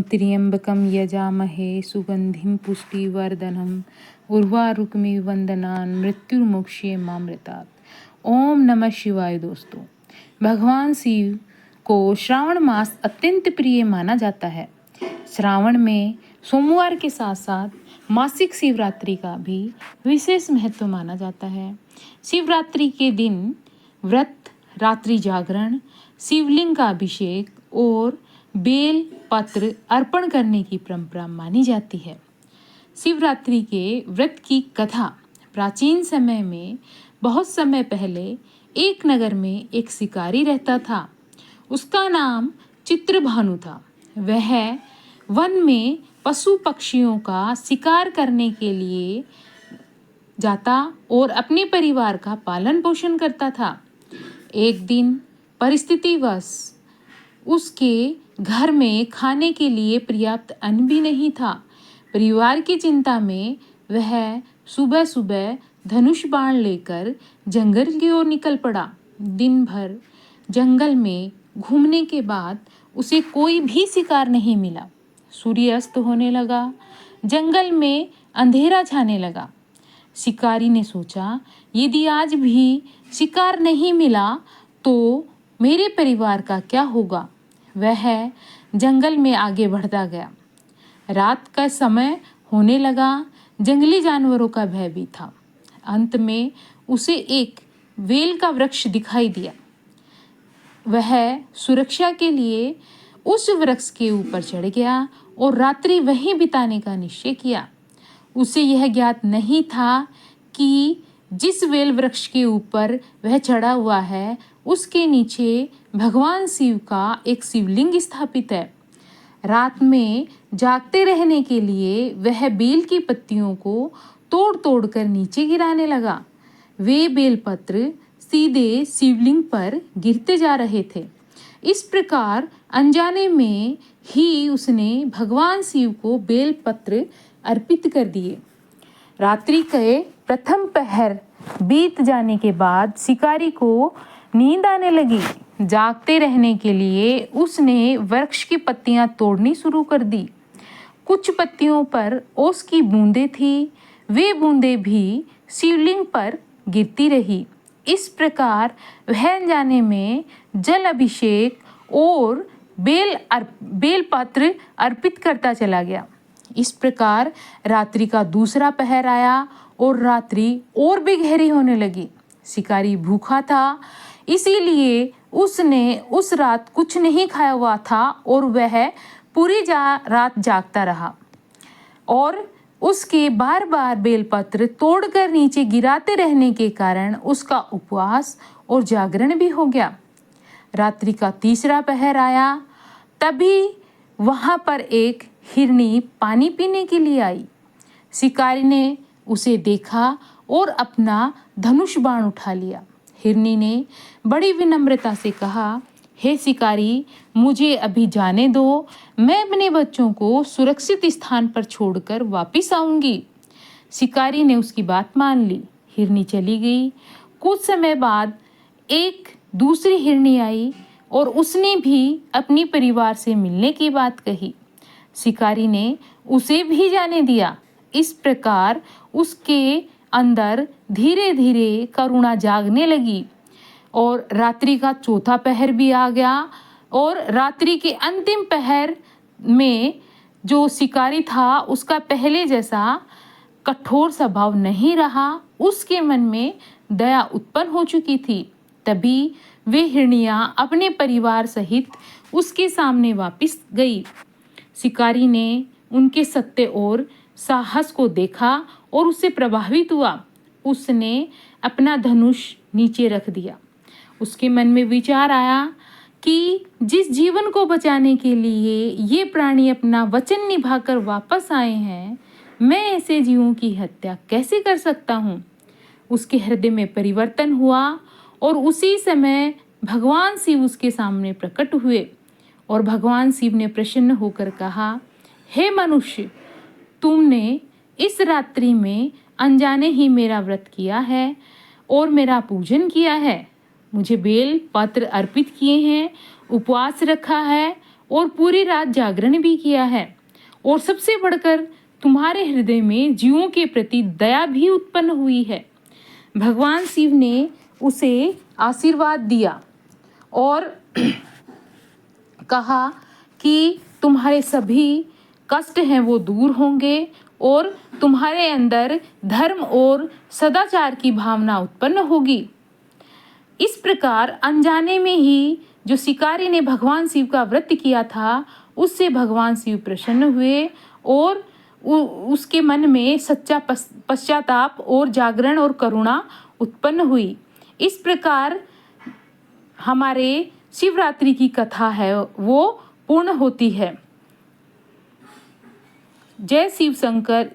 ओम त्र्यंबकं यजामहे सुगंधिं पुष्टिवर्धनम् उर्वारुकमिव वंदनान् मृत्युर्मुक्षये मामृतात्। ओम नमः शिवाय। दोस्तों, भगवान शिव को श्रावण मास अत्यंत प्रिय माना जाता है। श्रावण में सोमवार के साथ साथ मासिक शिवरात्रि का भी विशेष महत्व माना जाता है। शिवरात्रि के दिन व्रत, रात्रि जागरण, शिवलिंग का अभिषेक और बेल पत्र अर्पण करने की परंपरा मानी जाती है। शिवरात्रि के व्रत की कथा प्राचीन समय में बहुत समय पहले एक नगर में एक शिकारी रहता था। उसका नाम चित्रभानु था। वह वन में पशु पक्षियों का शिकार करने के लिए जाता और अपने परिवार का पालन पोषण करता था। एक दिन परिस्थितिवश उसके घर में खाने के लिए पर्याप्त अन्न भी नहीं था। परिवार की चिंता में वह सुबह सुबह धनुष बाण लेकर जंगल की ओर निकल पड़ा। दिन भर जंगल में घूमने के बाद उसे कोई भी शिकार नहीं मिला। सूर्य अस्त होने लगा, जंगल में अंधेरा छाने लगा। शिकारी ने सोचा, यदि आज भी शिकार नहीं मिला तो मेरे परिवार का क्या होगा। वह जंगल में आगे बढ़ता गया। रात का समय होने लगा। जंगली जानवरों का भय भी था। अंत में उसे एक वेल का वृक्ष दिखाई दिया। वह सुरक्षा के लिए उस वृक्ष के ऊपर चढ़ गया और रात्रि वहीं बिताने का निश्चय किया। उसे यह ज्ञात नहीं था कि जिस वेल वृक्ष के ऊपर वह चढ़ा हुआ है उसके नीचे भगवान शिव का एक शिवलिंग स्थापित है। रात में जागते रहने के लिए वह बेल की पत्तियों को तोड़ तोड़ कर नीचे गिराने लगा। वे बेलपत्र सीधे शिवलिंग पर गिरते जा रहे थे। इस प्रकार अनजाने में ही उसने भगवान शिव को बेलपत्र अर्पित कर दिए। रात्रि के प्रथम पहर बीत जाने के बाद शिकारी को नींद आने लगी। जागते रहने के लिए उसने वृक्ष की पत्तियां तोड़नी शुरू कर दी। कुछ पत्तियों पर ओस की बूंदें थी। वे बूंदें भी शिवलिंग पर गिरती रही। इस प्रकार वह अनजाने में जल अभिषेक और बेलपत्र अर्पित करता चला गया। इस प्रकार रात्रि का दूसरा पहर आया और रात्रि और भी गहरी होने लगी। शिकारी भूखा था, इसीलिए उसने उस रात कुछ नहीं खाया हुआ था और वह पूरी रात जागता रहा और उसके बार बार बेलपत्र तोड़कर नीचे गिराते रहने के कारण उसका उपवास और जागरण भी हो गया। रात्रि का तीसरा पहर आया। तभी वहां पर एक हिरनी पानी पीने के लिए आई। शिकारी ने उसे देखा और अपना धनुष बाण उठा लिया। हिरनी ने बड़ी विनम्रता से कहा, हे शिकारी, मुझे अभी जाने दो। मैं अपने बच्चों को सुरक्षित स्थान पर छोड़कर वापस आऊंगी। शिकारी ने उसकी बात मान ली। हिरनी चली गई। कुछ समय बाद एक दूसरी हिरनी आई और उसने भी अपनी परिवार से मिलने की बात कही। शिकारी ने उसे भी जाने दिया। इस प्रकार उसके अंदर धीरे धीरे करुणा जागने लगी और रात्रि का चौथा पहर भी आ गया और रात्रि के अंतिम पहर में जो शिकारी था उसका पहले जैसा कठोर स्वभाव नहीं रहा। उसके मन में दया उत्पन्न हो चुकी थी। तभी वे हिरनियां अपने परिवार सहित उसके सामने वापस गई। शिकारी ने उनके सत्य और साहस को देखा और उससे प्रभावित हुआ। उसने अपना धनुष नीचे रख दिया। उसके मन में विचार आया कि जिस जीवन को बचाने के लिए ये प्राणी अपना वचन निभाकर वापस आए हैं, मैं ऐसे जीवों की हत्या कैसे कर सकता हूँ। उसके हृदय में परिवर्तन हुआ और उसी समय भगवान शिव उसके सामने प्रकट हुए और भगवान शिव ने प्रसन्न होकर कहा, हे मनुष्य, तुमने इस रात्रि में अनजाने ही मेरा व्रत किया है और मेरा पूजन किया है। मुझे बेल पत्र अर्पित किए हैं, उपवास रखा है और पूरी रात जागरण भी किया है। और सबसे बढ़कर तुम्हारे हृदय में जीवों के प्रति दया भी उत्पन्न हुई है। भगवान शिव ने उसे आशीर्वाद दिया और कहा कि तुम्हारे सभी कष्ट हैं वो दूर होंगे और तुम्हारे अंदर धर्म और सदाचार की भावना उत्पन्न होगी। इस प्रकार अनजाने में ही जो शिकारी ने भगवान शिव का व्रत किया था, उससे भगवान शिव प्रसन्न हुए और उसके मन में सच्चा पश्चाताप और जागरण और करुणा उत्पन्न हुई। इस प्रकार हमारे शिवरात्रि की कथा है वो पूर्ण होती है। जय शिव शंकर।